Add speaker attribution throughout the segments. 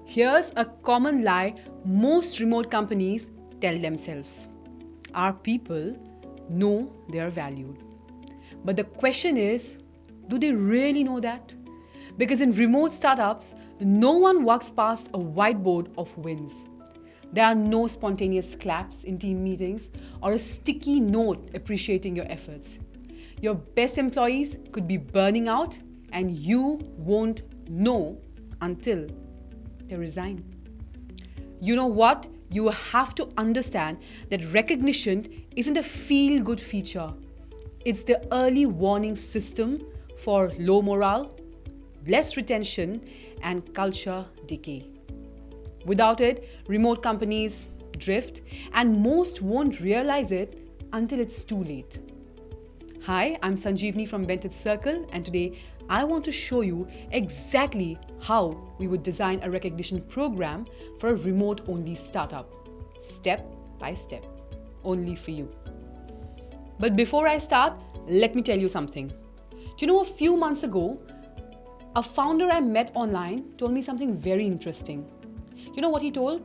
Speaker 1: Here's a common lie most remote companies tell themselves. Our people know they are valued. But the question is, do they really know that? Because in remote startups, no one walks past a whiteboard of wins. There are no spontaneous claps in team meetings or a sticky note appreciating your efforts. Your best employees could be burning out and you won't know until they resign. You know what? You have to understand that recognition isn't a feel-good feature. It's the early warning system for low morale, less retention, and culture decay. Without it, remote companies drift, and most won't realize it until it's too late. Hi, I'm Sanjeevni from Vented Circle, and today I want to show you exactly how we would design a recognition program for a remote-only startup, step by step, only for you. But before I start, let me tell you something. A few months ago, a founder I met online told me something very interesting. You know what he told?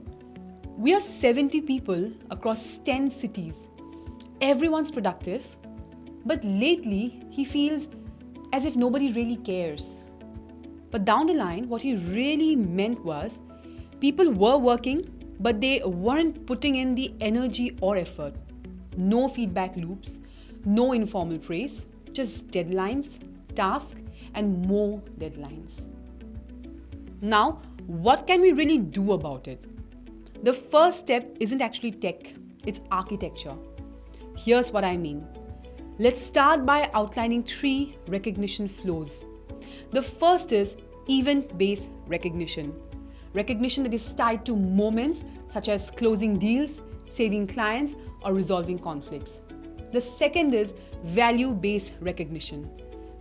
Speaker 1: We are 70 people across 10 cities. Everyone's productive, but lately he feels as if nobody really cares. But down the line, what he really meant was people were working, but they weren't putting in the energy or effort. No feedback loops, no informal praise, just deadlines, tasks, and more deadlines. Now, what can we really do about it? The first step isn't actually tech, it's architecture. Here's what I mean. Let's start by outlining 3 recognition flows. The first is event-based recognition. Recognition that is tied to moments such as closing deals, saving clients, or resolving conflicts. The second is value-based recognition,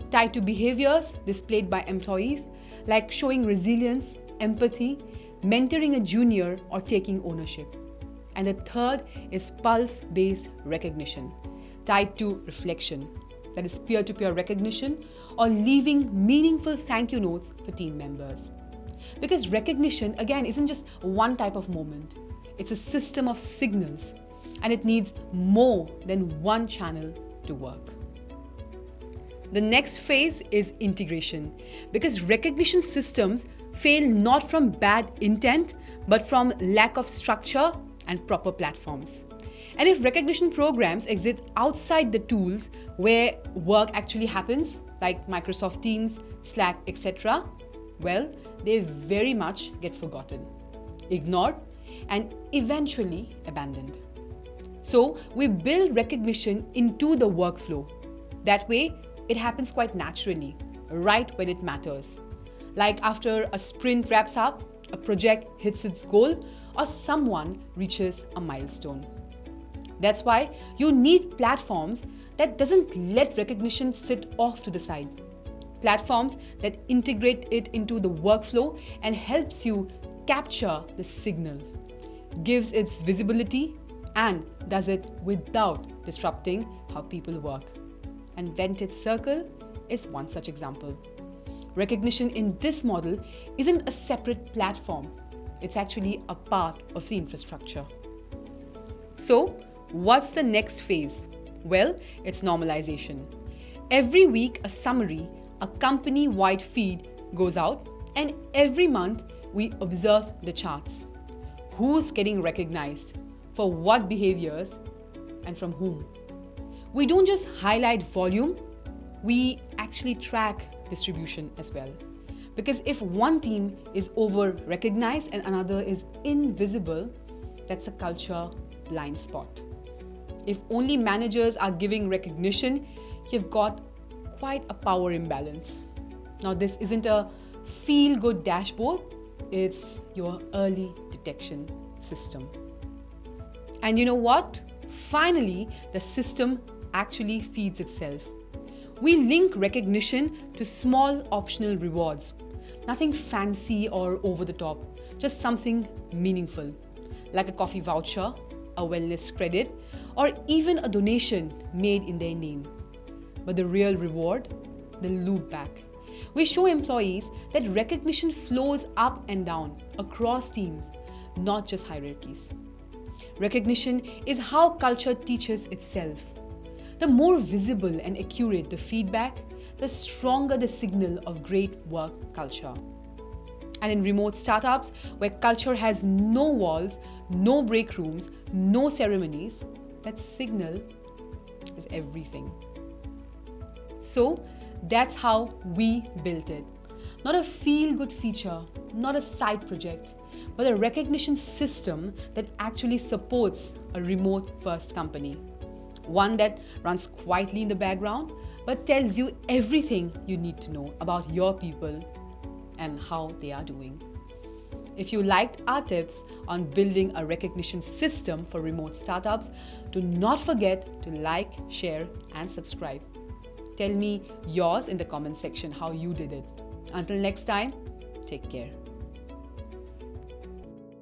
Speaker 1: tied to behaviors displayed by employees like showing resilience, empathy, mentoring a junior, or taking ownership. And the third is pulse-based recognition, tied to reflection, that is peer-to-peer recognition, or leaving meaningful thank you notes for team members. Because recognition, again, isn't just one type of moment. It's a system of signals, and it needs more than one channel to work. The next phase is integration, because recognition systems fail not from bad intent, but from lack of structure and proper platforms. And if recognition programs exist outside the tools where work actually happens, like Microsoft Teams, Slack, etc., well, they very much get forgotten, ignored, and eventually abandoned. So we build recognition into the workflow. That way, it happens quite naturally, right when it matters. Like after a sprint wraps up, a project hits its goal, or someone reaches a milestone. That's why you need platforms that doesn't let recognition sit off to the side. Platforms that integrate it into the workflow and helps you capture the signal, gives its visibility, and does it without disrupting how people work. And Vented Circle is one such example. Recognition in this model isn't a separate platform. It's actually a part of the infrastructure. So, what's the next phase? Well, it's normalization. Every week, a summary, a company-wide feed goes out, and every month, we observe the charts. Who's getting recognized? For what behaviors? And from whom? We don't just highlight volume, we actually track distribution as well. Because if one team is over-recognized and another is invisible, that's a culture blind spot. If only managers are giving recognition, you've got quite a power imbalance. Now, this isn't a feel-good dashboard, it's your early detection system. And you know what? Finally, the system actually feeds itself. We link recognition to small optional rewards. Nothing fancy or over the top, just something meaningful, like a coffee voucher, a wellness credit, or even a donation made in their name. But the real reward, the loop back. We show employees that recognition flows up and down across teams, not just hierarchies. Recognition is how culture teaches itself. The more visible and accurate the feedback, the stronger the signal of great work culture. And in remote startups, where culture has no walls, no break rooms, no ceremonies, that signal is everything. So that's how we built it. Not a feel-good feature, not a side project, but a recognition system that actually supports a remote-first company. One that runs quietly in the background, but tells you everything you need to know about your people and how they are doing. If you liked our tips on building a recognition system for remote startups, do not forget to like, share, and subscribe. Tell me yours in the comment section how you did it. Until next time, take care.